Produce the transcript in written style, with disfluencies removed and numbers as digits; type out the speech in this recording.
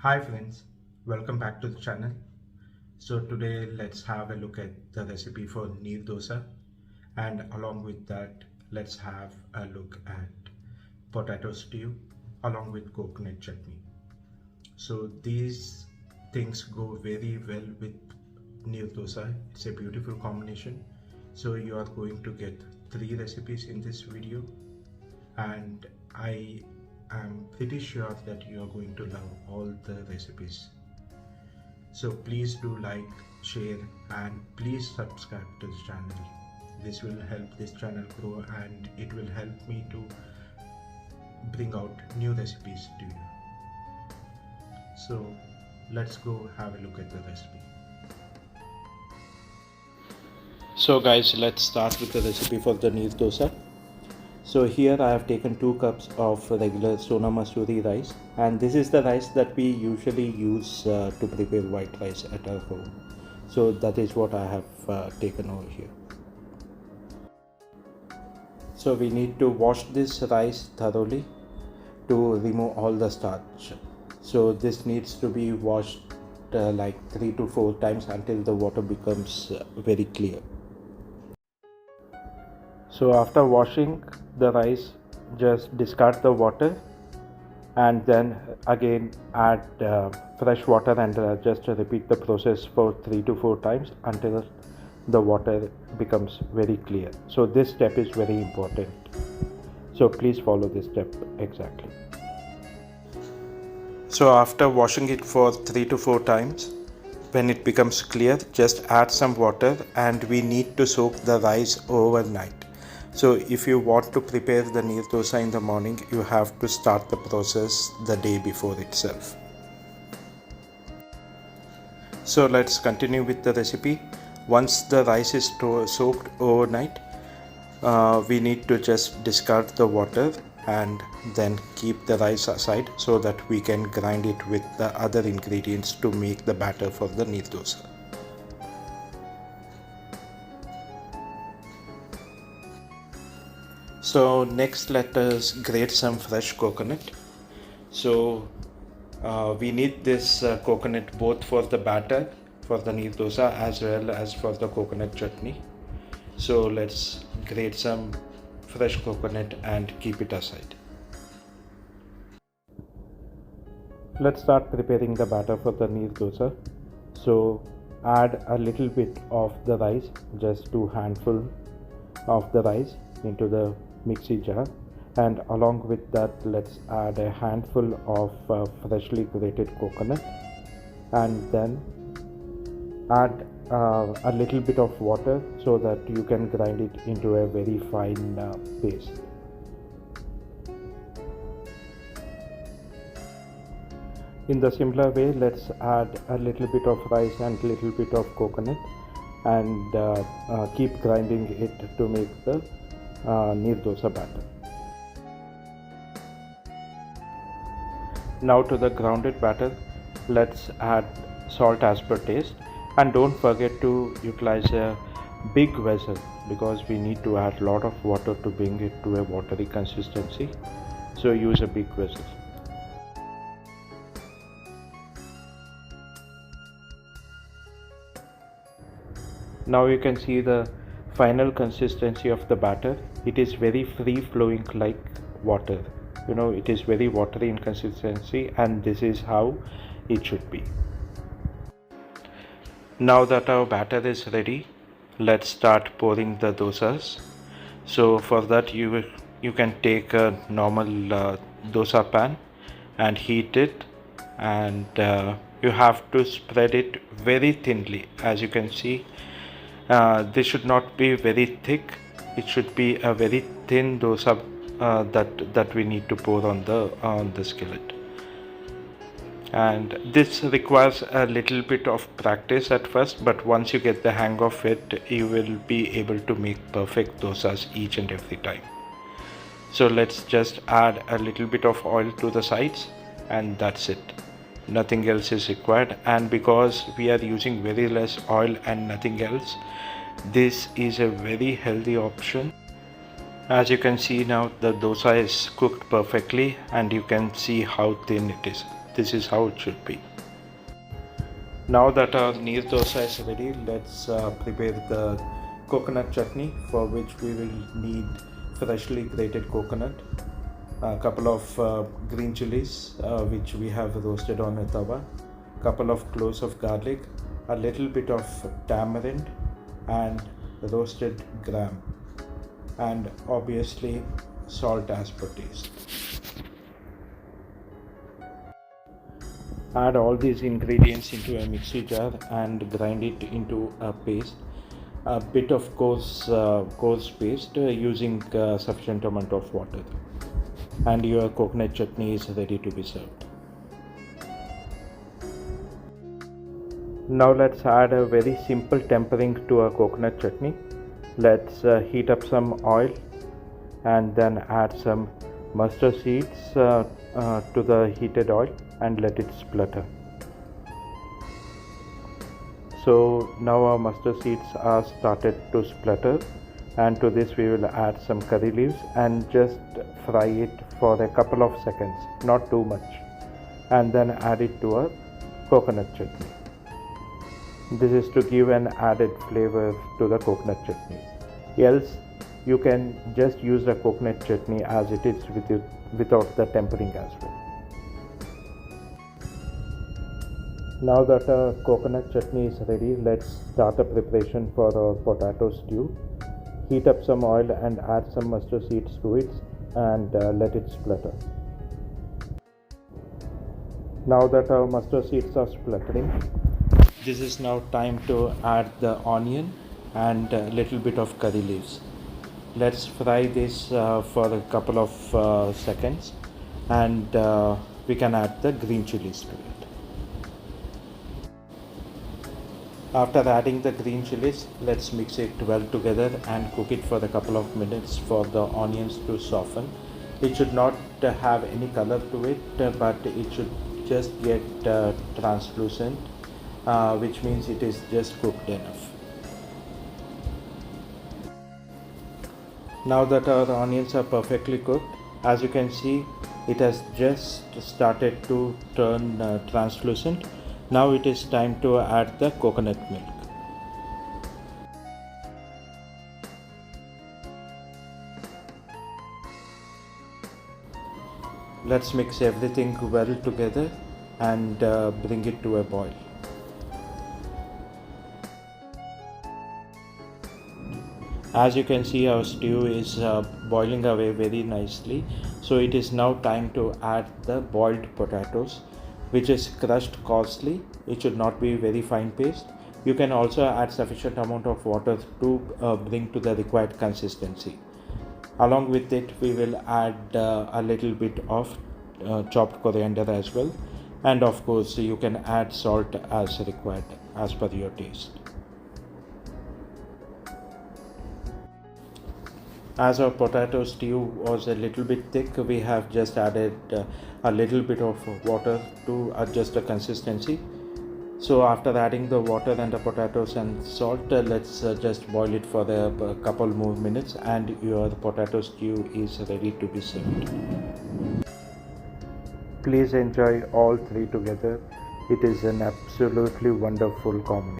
Hi friends, welcome back to the channel. So today let's have a look at the recipe for Neer Dosa, and along with that let's have a look at potato stew along with coconut chutney. So these things go very well with Neer Dosa. It's a beautiful combination. So you are going to get 3 recipes in this video, and I am pretty sure that you are going to love all the recipes. So please do like, share, and please subscribe to this channel. This will help this channel grow and it will help me to bring out new recipes to you. So let's go have a look at the recipe. So guys, let's start with the recipe for the Neer Dosa. So here I have taken 2 cups of regular Sona Masuri rice, and this is the rice that we usually use to prepare white rice at our home. So that is what I have taken over here. So we need to wash this rice thoroughly to remove all the starch. So this needs to be washed like 3 to 4 times until the water becomes very clear. So after washing the rice, just discard the water and then again add fresh water and just repeat the process for 3 to 4 times until the water becomes very clear. So this step is very important. So please follow this step exactly. So after washing it for 3 to 4 times, when it becomes clear, just add some water, and we need to soak the rice overnight. So if you want to prepare the Neer Dosa in the morning, you have to start the process the day before itself. So let's continue with the recipe. Once the rice is soaked overnight, we need to just discard the water and then keep the rice aside so that we can grind it with the other ingredients to make the batter for the Neer Dosa. So next let us grate some fresh coconut. So we need this coconut both for the batter for the Neer Dosa as well as for the coconut chutney. So let's grate some fresh coconut and keep it aside. Let's start preparing the batter for the Neer Dosa. So add a little bit of the rice, just 2 handfuls of the rice into the mixie jar, and along with that let's add a handful of freshly grated coconut, and then add a little bit of water so that you can grind it into a very fine paste. In the similar way, let's add a little bit of rice and a little bit of coconut and keep grinding it to make the Neer Dosa batter. Now to the grounded batter, let's add salt as per taste, and don't forget to utilize a big vessel because we need to add a lot of water to bring it to a watery consistency. So use a big vessel. Now you can see the final consistency of the batter. It is very free flowing like water. It is very watery in consistency, and this is how it should be. Now that our batter is ready, let's start pouring the dosas. So for that you can take a normal dosa pan and heat it, and you have to spread it very thinly. As you can see, this should not be very thick. It should be a very thin dosa that we need to pour on the skillet, and this requires a little bit of practice at first, but once you get the hang of it, you will be able to make perfect dosas each and every time. So let's just add a little bit of oil to the sides, and that's it. Nothing else is required, and because we are using very less oil and nothing else, this is a very healthy option. As you can see now, the dosa is cooked perfectly, and you can see how thin it is. this is how it should be. Now that our Neer Dosa is ready, let's prepare the coconut chutney, for which we will need freshly grated coconut, a couple of green chilies which we have roasted on a tawa, couple of cloves of garlic, a little bit of tamarind and roasted gram, and obviously salt as per taste. Add all these ingredients into a mixie jar and grind it into a paste, a bit of coarse paste using sufficient amount of water, and your coconut chutney is ready to be served. Now let's add a very simple tempering to our coconut chutney. Let's heat up some oil and then add some mustard seeds to the heated oil and let it splutter. So now our mustard seeds are started to splutter, and to this we will add some curry leaves and just fry it for a couple of seconds, not too much, and then add it to our coconut chutney. This is to give an added flavor to the coconut chutney. Else you can just use the coconut chutney as it is without the tempering as well. Now that our coconut chutney is ready, let's start a preparation for our potato stew. Heat up some oil and add some mustard seeds to it and let it splutter. Now that our mustard seeds are spluttering, this is now time to add the onion and a little bit of curry leaves. Let's fry this for a couple of seconds, and we can add the green chilies to it. After adding the green chilies, let's mix it well together and cook it for a couple of minutes for the onions to soften. It should not have any color to it, but it should just get translucent, which means it is just cooked enough. Now that our onions are perfectly cooked, as you can see, it has just started to turn translucent. Now it is time to add the coconut milk. Let's mix everything well together and bring it to a boil. As you can see, our stew is boiling away very nicely. So it is now time to add the boiled potatoes, which is crushed coarsely. It should not be very fine paste. You can also add sufficient amount of water to bring to the required consistency. Along with it, we will add a little bit of chopped coriander as well, and of course you can add salt as required as per your taste. As our potato stew was a little bit thick, we have just added a little bit of water to adjust the consistency. So after adding the water and the potatoes and salt, let's just boil it for a couple more minutes, and your potato stew is ready to be served. Please enjoy all three together. It is an absolutely wonderful combination.